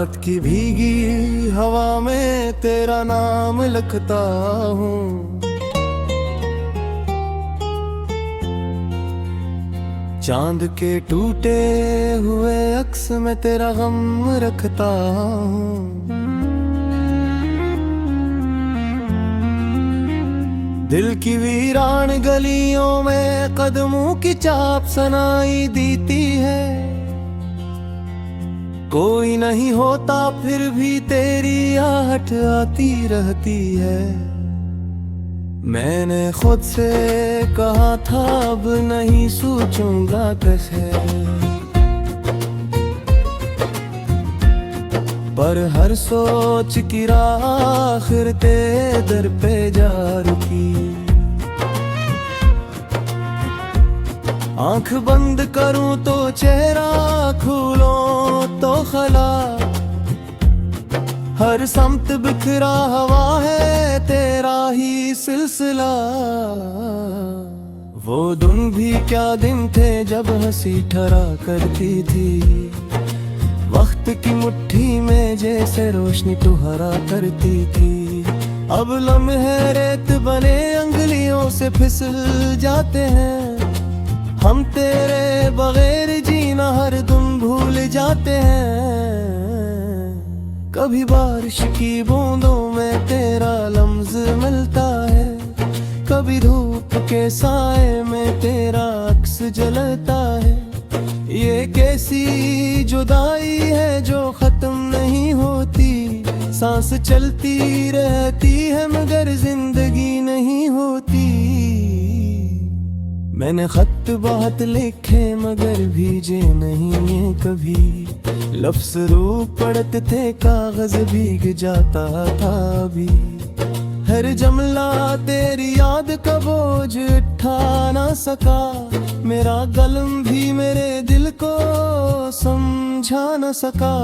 रात की भीगी हवा में तेरा नाम लिखता हूँ। चांद के टूटे हुए अक्स में तेरा गम रखता हूँ। दिल की वीरान गलियों में कदमों की चाप सुनाई देती है। कोई नहीं होता फिर भी तेरी आहट आती रहती है। मैंने खुद से कहा था अब नहीं सोचूंगा कैसे, पर हर सोच की राह आखिर तेरे दर पे जा रुकी। आंख बंद करूं तो चेहरा, खोलूं तो खला, हर समत बिखरा हवा है तेरा ही सिलसिला। वो दिन भी क्या दिन थे जब हंसी ठरा करती थी। वक्त की मुट्ठी में जैसे रोशनी तुहरा करती थी। अब लम्हे रेत बने अंगुलियों से फिसल जाते हैं। हम तेरे बगैर जीना हर दिन भूल जाते हैं। कभी बारिश की बूंदों में तेरा लम्ज़ मिलता है, कभी धूप के साए में तेरा अक्स जलता है। ये कैसी जुदाई है जो खत्म नहीं होती। सांस चलती रहती है मगर जिंदगी नहीं होती। मैंने खत बहुत लिखे मगर भीजे नहीं है कभी। लफ्ज़ रूप पढ़ते थे कागज भीग जाता था अभी। हर जमला तेरी याद का बोझ उठा ना सका। मेरा कलम भी मेरे दिल को समझा न सका।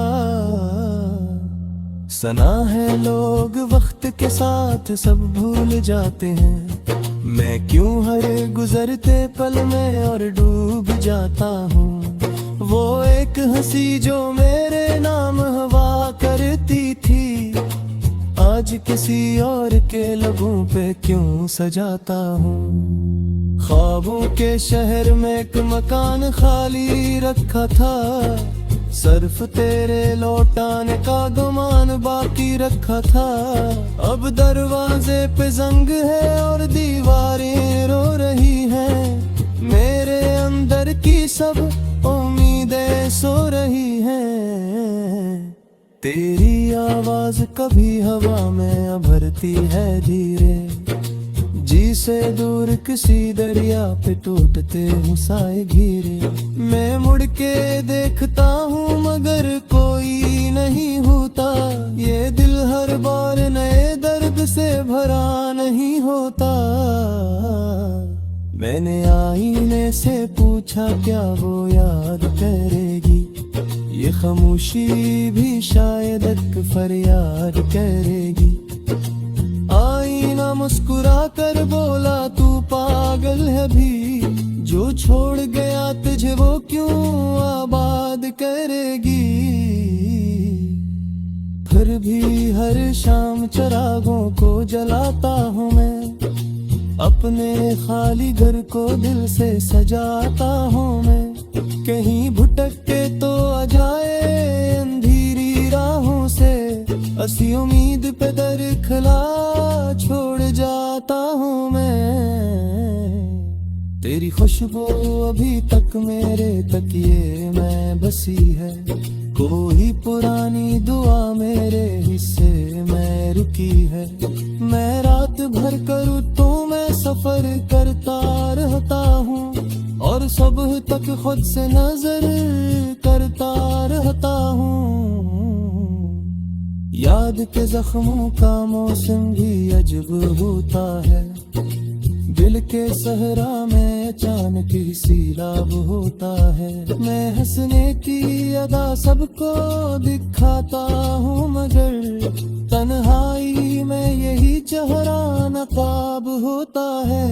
सना है लोग वक्त के साथ सब भूल जाते हैं। मैं क्यों हर गुजरते पल में और डूब जाता हूँ। वो एक हंसी जो मेरे नाम हवा करती थी, आज किसी और के लबों पे क्यों सजाता हूँ। ख्वाबों के शहर में एक मकान खाली रखा था। सिर्फ तेरे लौटाने का गुमान बाकी रखा था। अब दरवाजे पे जंग है और दीवारें रो रही हैं। मेरे अंदर की सब उम्मीदें सो रही हैं। तेरी आवाज कभी हवा में उभरती है धीरे। जी से दूर किसी दरिया पे टूटते हूँ साए घिरे। मैं मुड़ के देखता हूँ मगर कोई नहीं होता। ये दिल हर बार नए दर्द से भरा नहीं होता। मैंने आईने से पूछा क्या वो याद करेगी। ये खामोशी भी शायद एक फरियाद करेगी। आईना मुस्कुरा कर बोला तू पागल है भी। जो छोड़ गया तुझे वो क्यों आबाद करेगी। फिर भी हर शाम चिरागों को जलाता हूँ मैं। अपने खाली घर को दिल से सजाता हूँ मैं। कहीं भुटक के तो आ जाए अंधेरी राहों से। ऐसी उम्मीद पे दर खला छोड़ जाता हूँ मैं। तेरी खुशबू अभी तक मेरे तकिए में बसी है। कोई पुरानी दुआ मेरे हिस्से में रुकी है। मैं रात भर करूँ तो मैं सफर करता रहता हूँ। और सुबह तक खुद से नजर करता रहता हूँ। याद के जख्मों का मौसम भी अजब होता है। दिल के सहरा में अचानक ही सैलाब होता है। मैं हंसने की अदा सबको दिखाता हूँ मगर तन्हाई में यही चेहरा नकाब होता है।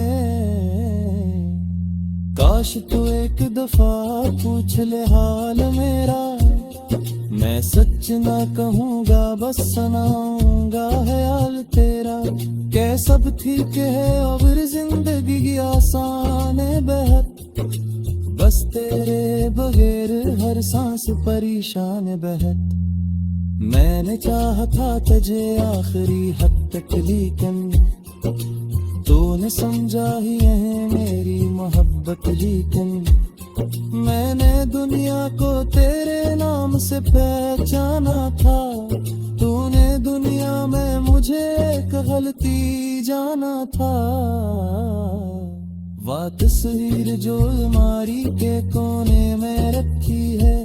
काश तू एक दफा पूछ ले हाल मेरा। मैं सच ना कहूँगा बस सुनाऊंगा ख्याल तेरा। क्या सब ठीक है और जिंदगी आसान है बेहद, बस तेरे बगैर हर सांस परेशान है बेहद। मैंने चाहा था तुझे आखिरी हद तक लेकिन तूने समझा ही है मेरी मोहब्बत। लेकिन मैंने दुनिया को तेरे नाम से पहचाना था, तूने दुनिया में मुझे एक गलती जाना था। वो तस्वीर जो अलमारी के कोने में रखी है,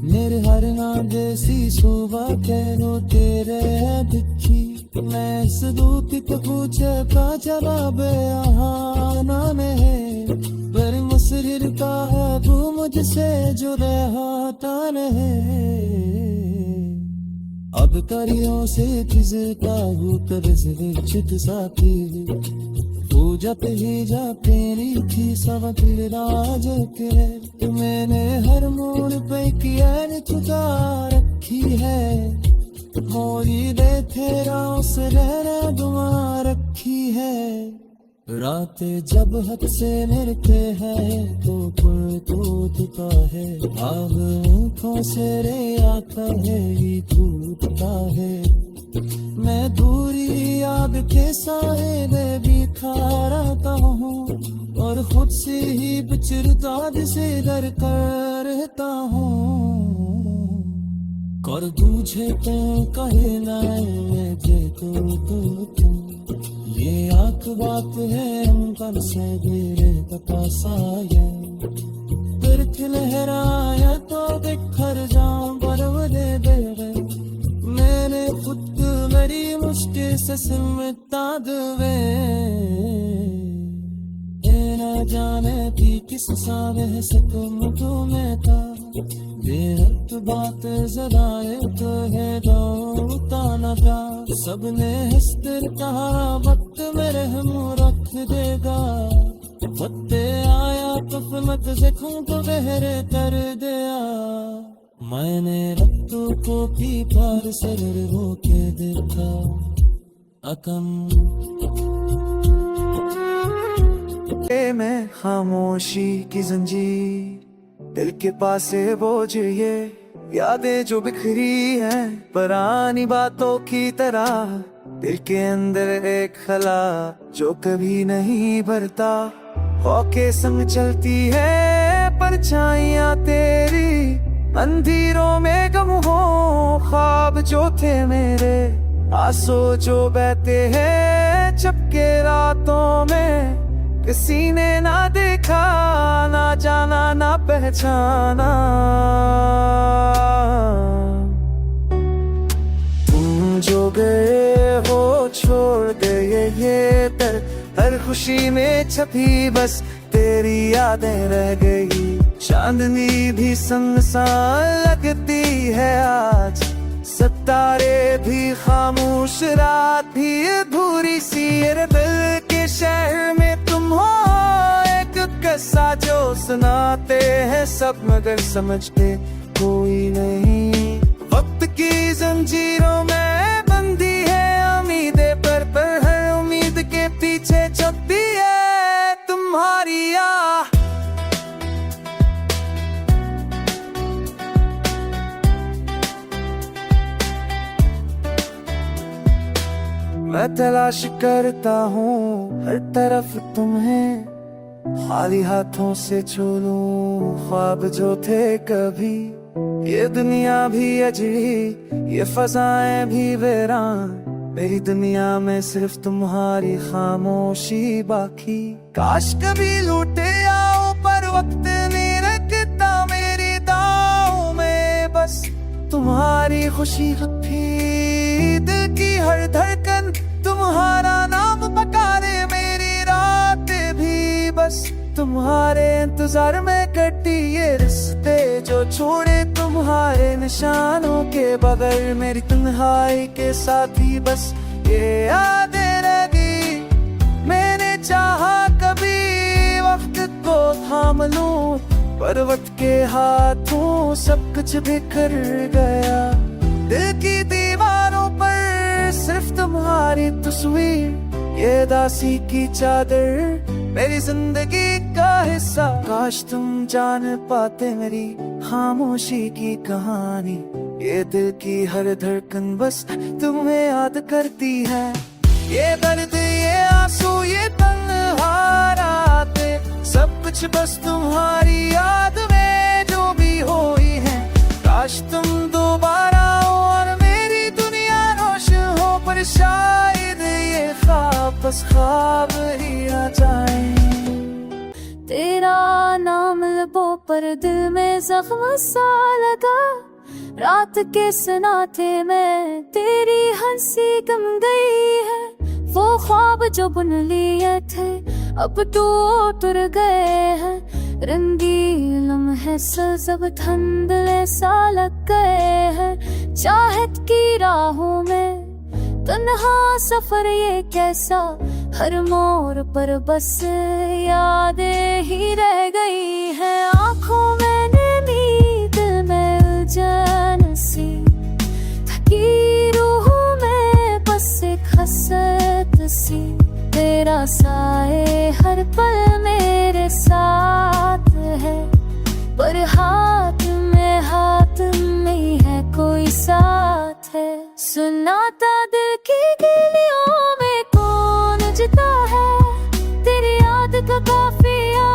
मेरे हर ना जैसी सुबह कह तेरे है दिखी। मैं इस दूत को पूछे का जवाब यहाँ नाम है, पर मुसरिर का है तू मुझसे जो रहता नहीं। अब करियों से किसका हूँ कर्ज विचित साथी, पूजत ही जा तेरी थी सब राज के। मैंने हर मोड़ पे किया चुका रखी है, मोरी दे तेरा उस रहना दुआ रखी है। रातें जब हद से मिलते हैं तो पुल टूटता है, आग आँखों से रे आता है ये टूटता है। मैं दूरी आग के साए में बिखरता हूँ और खुद से ही बिछड़ता से डर करता हूँ। कर तुझे तो कहे ना जे तो ये आख बात है हम कल से गिरे तपसाया। फिर लहराया तो बिखर जाऊं बर्फ दे दे। मैंने खुद मेरी मुश्किल से सिमटा दे, न जाने थी किस सावे से तुम तो मैं था। बेहद बात जराए तो है दौड़ता न था, सबने हंसकर कहा वक्त मेरे हम रख देगा। वक्त आया तो मत देखूं तो बहरे कर दिया। मैंने रत्तों को भी पार सर होके देखा अकम मैं खामोशी की जंजीर, दिल के पास है बोझ ये यादें जो बिखरी हैं पुरानी बातों की तरह। दिल के अंदर एक खला जो कभी नहीं भरता, होके संग चलती है परछाइयाँ तेरी। अंधेरों में गम हो ख्वाब जो थे मेरे, आंसू जो बहते हैं चपके रातों में। किसी ने ना देखा ना जाना ना पहचाना, तुम जो गए हो छोड़ गए ये दर। हर खुशी में छपी बस तेरी यादें रह गई। चांदनी भी सुनसान लगती है आज, सितारे भी खामोश रात भी अधूरी सी। दिल के शहर में तुम हो एक किस्सा जो सुनाते हैं सब मगर समझते कोई नहीं। वक्त की जंजीरों में बंदी है उम्मीदें पर हर उम्मीद के पीछे छपी है तुम्हारी आह। मैं तलाश करता हूँ हर तरफ तुम्हें, खाली हाथों से छोड़ूं ख्वाब जो थे कभी। ये दुनिया भी अजरी ये फजाएं भी वीरान, मेरी दुनिया में सिर्फ तुम्हारी खामोशी बाकी। काश कभी लौटे आओ पर वक्त नहीं रखता मेरी दाव में, बस तुम्हारी खुशी थी। दिल की हर धड़कन तुम्हारा नाम पकारे, मेरी रात भी बस तुम्हारे इंतजार में कटी। ये रिश्ते जो छोड़े तुम्हारे निशानों के बगैर, मेरी तन्हाई के साथी बस ये यादें रह गई। मैंने चाहा कभी वक्त को थाम लूं पर्वत के हाथों सब कुछ बिखर गया। दिल की दीवारों पर सिर्फ तुम्हारी तस्वीर, ये दासी की चादर मेरी जिंदगी का हिस्सा। काश तुम जान पाते मेरी खामोशी की कहानी, ये दिल की हर धड़कन बस तुम्हें याद करती है। ये दर्द, ये आंसू, ये तन्हाराते, सब कुछ बस तुम्हारी याद में जो भी हुई है। काश तुम दोबारा हो और मेरी दुनिया रोशन हो, पर शायद ये ख्वाब बस ख्वाब ही रह जाए। तेरा नाम लबों पर दिल में जख्म सा लगा, रात के सन्नाटे में तेरी हंसी गम गई है। वो ख्वाब जो बुन लिए थे अब टूट गए हैं, रंगीन लम्हे सब धुंधले सा लग गए हैं। चाहत की राहों में तन्हा सफर ये कैसा, हर मोड़ पर बस यादें ही रह गई हैं। आँखों में नींद में उलझन सी, थकी रूह में बस एक हसरत सी। तेरा साए हर पल मेरे साथ है, पर हाथ में ही है कोई साथ है। सुनाता दिल की गलियों में कौन जीता है, तेरी याद का काफिया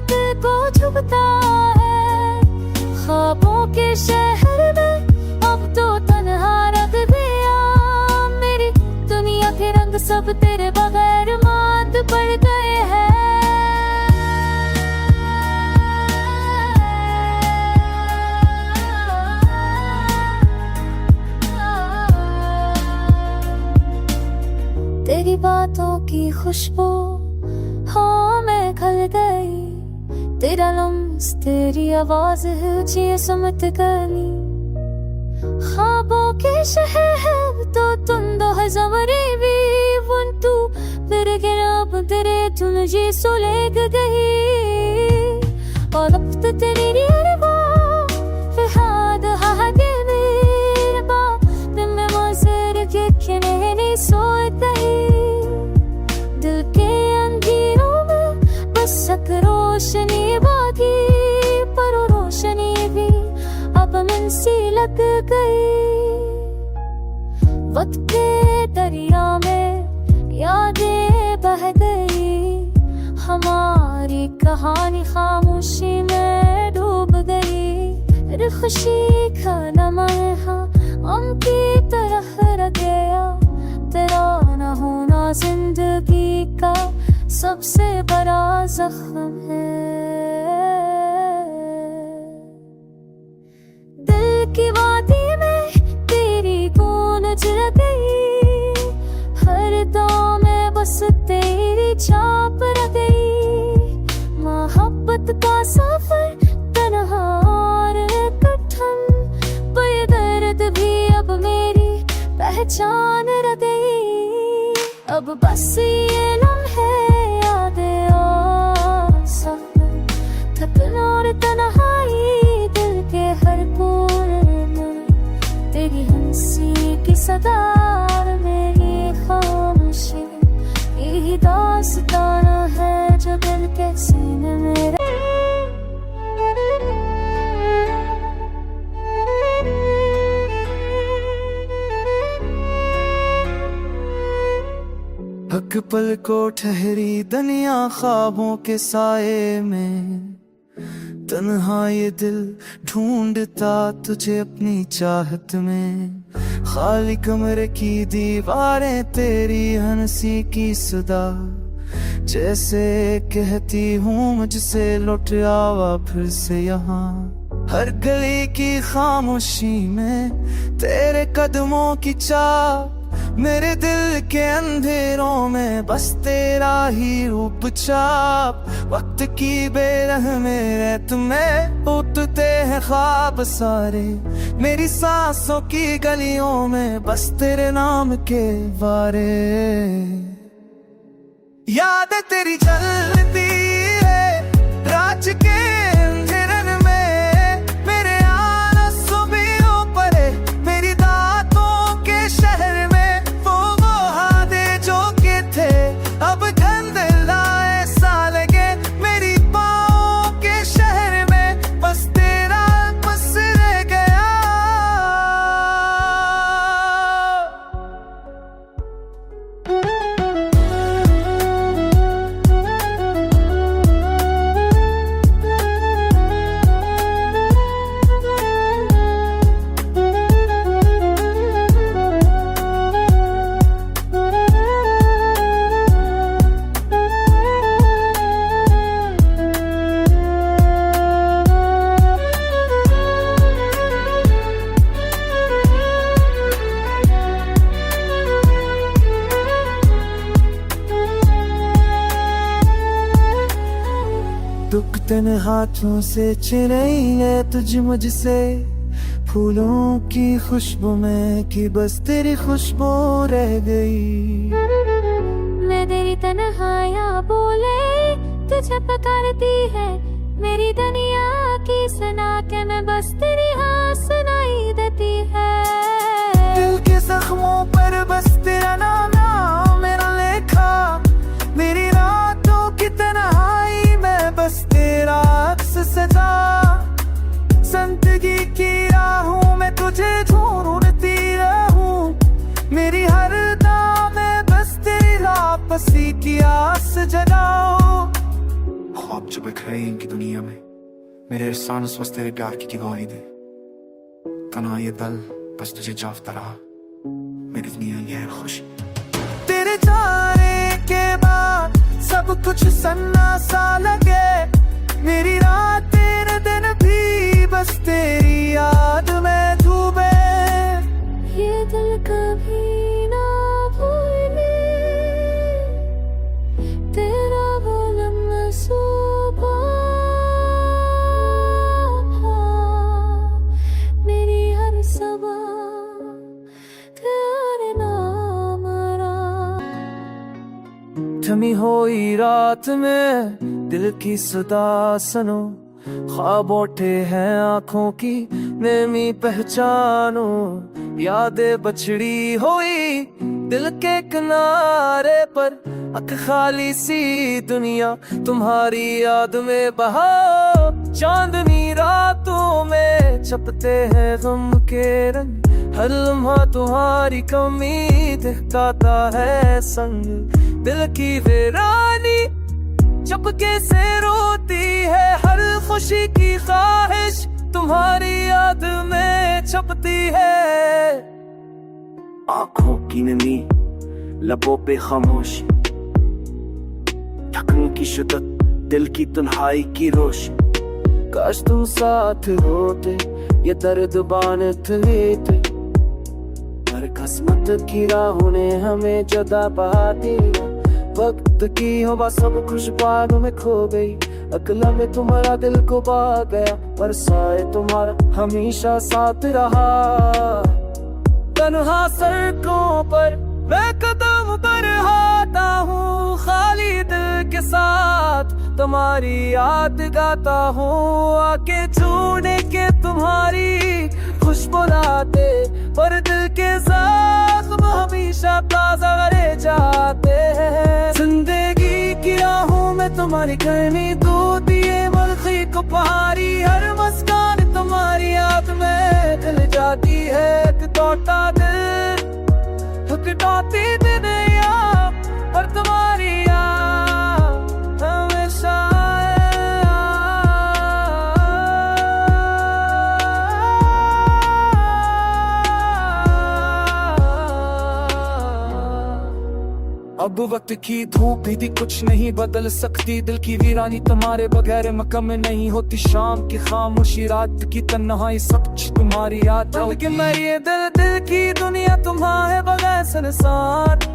दिल को झुकता है। ख्वाबों के शहर में अब तो तन्हा रख दिया, मेरी दुनिया के रंग सब तेरे बगैर मात पड़ गए हैं। तेरी बातों की खुशबू हाँ मैं खल गई, तेरा लम्स तेरी आवाज ऊंची समत गली। ख्वाबों के शहर है तो तुम दो हज़ारे भी वंतु मेरे गिराब तेरे तुम जी सुलेग गई। और अब तो तेरी निरवा फिहाद हागे मेरे बा दिन में मज़र के खिने नहीं सोत गई। दिल के अंधेरों में बस एक रोशनी बाकी, पर वो रोशनी भी अब मन सी लग गई। वक्त के दरिया में यादें बह गई, हमारी कहानी खामोशी में डूब गई। खुशी का लम्हा हम की तरह रह गया, तेरा न होना जिंदगी का सबसे बड़ा जख्म है। दिल की वादी में तेरी गूंज रह गई, हर दाम में बस तेरी छाप रह गई। मोहब्बत का सफर तन्हा और कठिन, पर दर्द भी अब मेरी पहचान रह गई। अब बस ये लम्हे यादें और सफर, थकन और तन्हाई दिल के हर कोने में। तेरी हंसी की सदा मेरी खामोशी, यही दास्ताना है जो दिल के सीने में। हक पल को ठहरी दुनिया ख्वाबों के साए में, तन्हा ये दिल ढूंढता तुझे अपनी चाहत में। खाली कमरे की दीवारें तेरी हंसी की सदा, जैसे कहती हूँ मुझसे लौट आवा फिर से यहाँ। हर गली की खामोशी में तेरे कदमों की चाप, मेरे दिल के अंधेरों में बस तेरा ही रूप छाप। वक्त की बेरह में रहत में उठते हैं ख्वाब सारे, मेरी सांसों की गलियों में बस तेरे नाम के वारे। याद तेरी जलती है रात के अंधेरन महकते न हाथों से चिरई है तुझ मुझसे, फूलों की खुशबू में कि बस तेरी खुशबू रह गई। मैं तेरी तन्हाइयाँ बोले तुझे पुकारती है, मेरी दुनिया की सुना के मैं बस तेरी हाँ सुनाई देती है। दिल के जख्मों पर बस तेरा नाम मेरा लेखा, मेरी रातों की तन्हाई में बस तेरा अक्स सजा। जिंदगी की राहों में तुझे ढूंढती रहूं, मेरी हर दाम में बस तेरी वापसी की आस जगाओ। ख्वाब जो बिखरे इनकी दुनिया में, मेरे एहसान उस वक्त तेरे प्यार की गवाही दे। तना ये दल बस तुझे चाहता रहा, मेरी दुनिया ये है खुशी। तेरे जाने के बाद सब कुछ सन्ना सा लगे, मेरी रातें दिन भी बस तेरी याद में डूबे। ये दिल कभी ना भूले तेरा वो लम्हा सुबह, मेरी हर सबा तेरे नाम थमी हुई रात में दिल की सदा सुनो, ख्वाब उठे हैं आंखों की नेमी पहचानो। यादें बछड़ी हुई दिल के किनारे पर, अख खाली सी दुनिया तुम्हारी याद में बहा। चांदनी रातों में छपते हैं गम के रंग, हर लम्हा तुम्हारी कमी दिखाता है संग। दिल की वीरानी चपके से रोती है, हर खुशी की ख्वाहिश तुम्हारी याद में छपती है। आंखों की नमी लबों पे खामोश, ढकन की शिद्दत दिल की तन्हाई की रोश। काश तुम साथ होते ये दर्द बांट लेते, पर किस्मत की राहों ने हमें जुदा पा दिया। वक्त की हवा सब खुशबानों में खो गई, अकला में तुम्हारा दिल को बा गया, पर साए तुम्हारा हमेशा साथ रहा। तन्हा सड़कों पर मैं कदम बढ़ाता हूँ, खाली दिल के साथ तुम्हारी याद गाता हूँ। आके छूने के तुम्हारी खुशबू लाते, पर दिल के जख्म हमेशा ताजा रह जाते हैं। जिंदगी की राहों में तुम्हारी करनी दो दिए मलखी को पहाड़ी, हर मुस्कान तुम्हारी याद में खिल जाती है। एक टूटा दिल टूटी दिन याद, पर तुम्हारी याद हमेशा अब वक्त की धूप भी थी कुछ नहीं बदल सकती, दिल की वीरानी तुम्हारे बगैर मक्का में नहीं होती। शाम की खामोशी रात की तन्हाई सब कुछ तुम्हारी याद, लेकिन मैं ये दिल की दुनिया तुम्हारे बगैर संसार।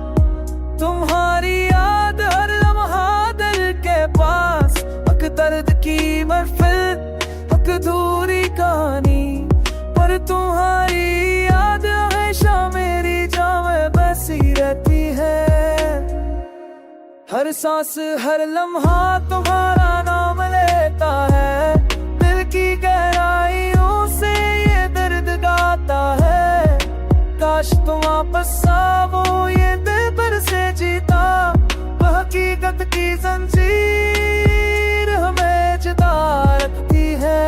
तुम्हारी याद हर लम्हा दिल के पास, हक दर्द की महफिल हक दूरी कहानी, पर तुम्हारी याद हमेशा मेरी जान में बसी रहती है। हर सांस हर लम्हा तुम्हारा नाम लेता है, दिल की गहराइयों से ये दर्द गाता है। काश तुम वापस आवो ये दिल पर से जीता, हकीकत की जंजीर हमें जुदा रखती है।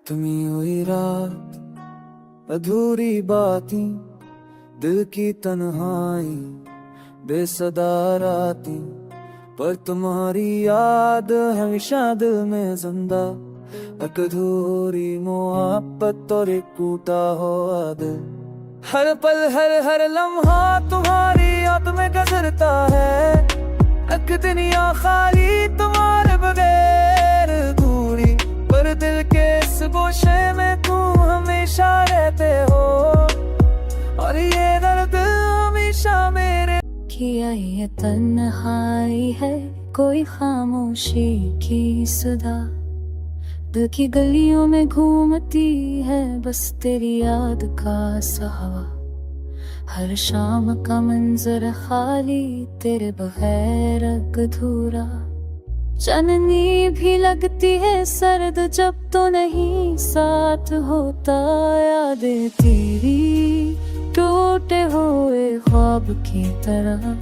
तुमी हुई रात अधूरी बातें, दिल की तन्हाई बेसदा रातें, पर तुम्हारी याद हमेशा दिल में जिंदा। एक अधूरी मोहब्बत और एक टूटा हुआ दिल, हर पल हर लम्हा तुम्हारी याद में गुजरता है। एक दुनिया खाली तुम्हारे बगैर दूरी, पर दिल के इस गोशे में तुम हमेशा रहते हो, और ये दर्द हमेशा मेरे किया ये तन्हाई है कोई खामोशी की सदा, दिल की गलियों में घूमती है बस तेरी याद का सा हवा। हर शाम का मंजर खाली तेरे बगैर अधूरा, चांदनी भी लगती है सर्द जब तो नहीं साथ होता। यादें तेरी टूटे हुए ख्वाब की तरह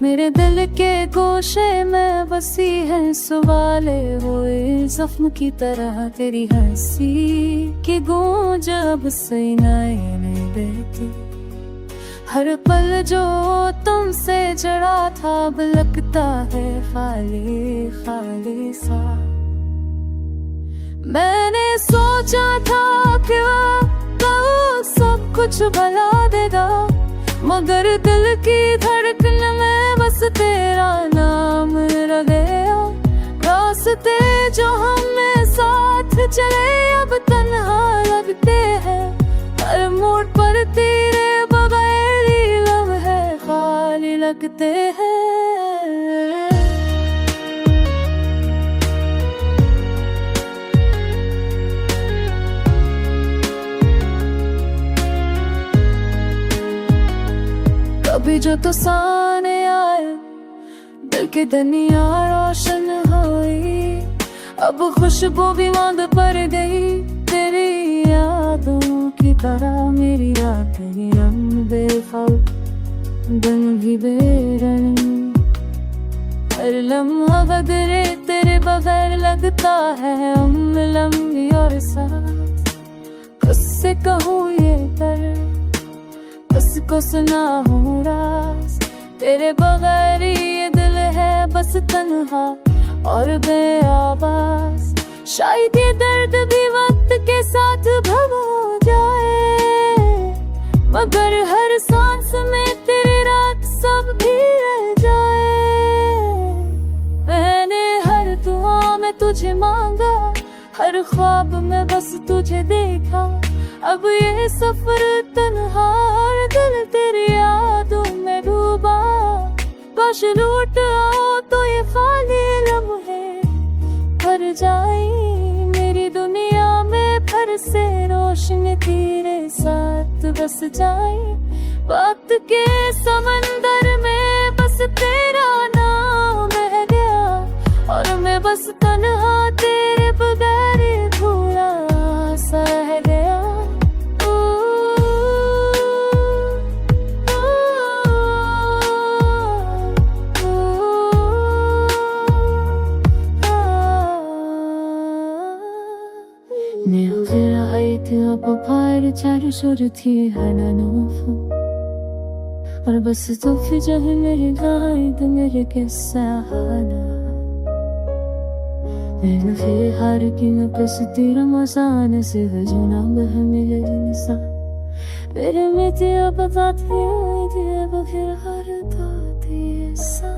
मेरे दिल के गोशे में बसी है, सवाले हुए जख्म की तरह। तेरी हंसी की गूंज अब सीनाए में बहती, हर पल जो तुमसे जड़ा था अब लगता है खाली खाली सा। मैंने सोचा था कि वो सब कुछ भला देगा, मगर दिल की धड़कन में बस तेरा नाम रह गया। रास्ते जो हमें साथ चले अब तन्हा लगते हैं, हर मोड़ पर तेरे बगैर ही लम्हे खाली लगते हैं। कभी जो तो साने आए दिल की दुनिया रोशन हुई, अब खुशबू भी मांग पड़ गई तेरी यादों की तरह। मेरी रातें रंग बेखौफ दिन भी बेरंग, हर लम्हा बदले तेरे बगैर लगता है लम्बी और साथ। किससे कहूँ ये दर्द, किसको सुनाऊं राज, तेरे बगैर ये दिल है बस तन्हा और बेआवाज। शायद ये दर्द भी वक्त के साथ भगा जाए, मगर हर सांस में तेरी रात सब भी रह जाए। मैंने हर दुआ में तुझे मांगा, हर ख्वाब में बस तुझे देखा। अब ये सफर तन्हा हर दिल तेरी यादों में डूबा। काश लौट आओ तो ये खाली लम्हे भर जाए, मेरी दुनिया में फिर से रोशनी तेरे साथ बस जाए। वक्त के समंदर में बस तेरा नाम बह गया, और मैं बस तन्हा तेरे बगैर भूला सा रह गया। Nel verheid op haar चारों सुर थी हननूफ, और बस तो फिर जब मेरे गायद मेरे किस्सा हाना। मैंने फिर हार की मैं बस तेरा मसान से वजना बह मेरे इंसान। मेरे में तेरा बता थी अब फिर हर था ऐसा।